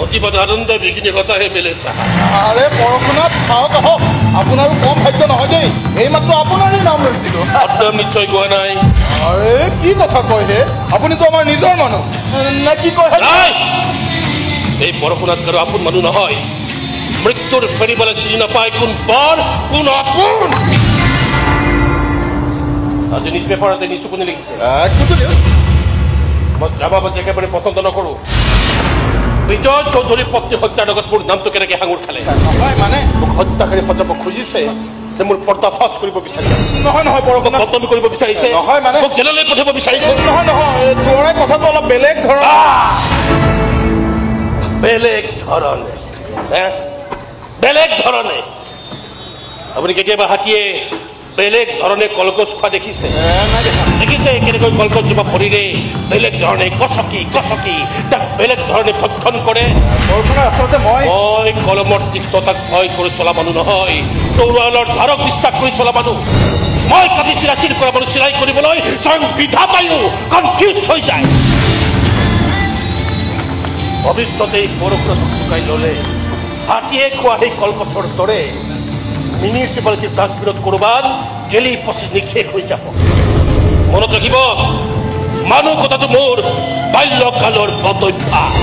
অতিবাদ আনন্দ বিঘিনি ঘটাহে মেলে চাহা। আৰে পৰশুনাথ চাওক আহক, আপোনাৰো কম ভাগ্য নহয় দেই, এইমাত্ৰ আপোনাৰে নাম লৈছিলো। আপোনাৰ নিশ্চয় কোৱা নাই। আৰে কি কথা কয় হে, আপুনিতো আমাৰ নিজৰ মানুহ নে কি কয়? এই পৰশুনাথ কাৰো আপোন মানুহ নহয়। মৃত্যুৰ ফেৰিবলৈ চিনি নাপায় কোন পৰ কোন আপোন। আজি নিউজ পেপাৰতে নিচু কোনে লিখিছে? মই জামাবাজি একেবাৰে পচন্দ নকৰোঁ। বিজয় চৌধুৰীৰ পত্নী হত্যাৰ লগত মোৰ নামটো কেনেকৈ সাঙুৰ খালে? নহয় মানে মোক হত্যাকাৰী সজাব খুজিছে, মোৰ পৰ্দাফাছ কৰিব বিচাৰিছে। নহয় নহয় পৰশুনাথ, বদনামি কৰিব বিচাৰিছে। নহয় মানে মোক জেললৈ পঠিয়াব বিচাৰিছে। নহয় নহয়, তোৰে কথাটো অলপ বেলেগ ধৰণৰ। বেলেগ ধৰণে বেলেগ ধৰণে আপুনি কেতিয়াবা হাতীয়ে বেলেগ ধৰণে কলগছ খোৱা দেখিছে? দেখিছে কেনেকৈ কলগছ জোপা ভৰিৰে বেলেগ ধৰণে কচকি কচকি তাক বেলেগ ধৰণে ভক্ষণ কৰে? আচলতে মই কলমৰ তিক্ততাক ভয় কৰি চলা মানুহ নহয়, তৰোৱালৰ ধাৰক বিশ্বাস কৰি চলা মানুহ। মই কাটি চিৰাচিৰ কৰা মানুহ চিলাই কৰিবলৈ স্বয়ং বিধাতায়ো কনফিউজ হৈ যায়। ভৱিষ্যতে এই পৰশুনাথক চুকাই ল'লে হাতীয়ে খোৱা সেই কলগছৰ দৰে মিউনিচিপালিটিৰ ডাষ্টবিনত ক'ৰবাত গেলি পচি নিক্ষেপ হৈ যাব। মনত ৰাখিব, মানুহ কথাটো মোৰ বাল্যকালৰ বদভ্যাস।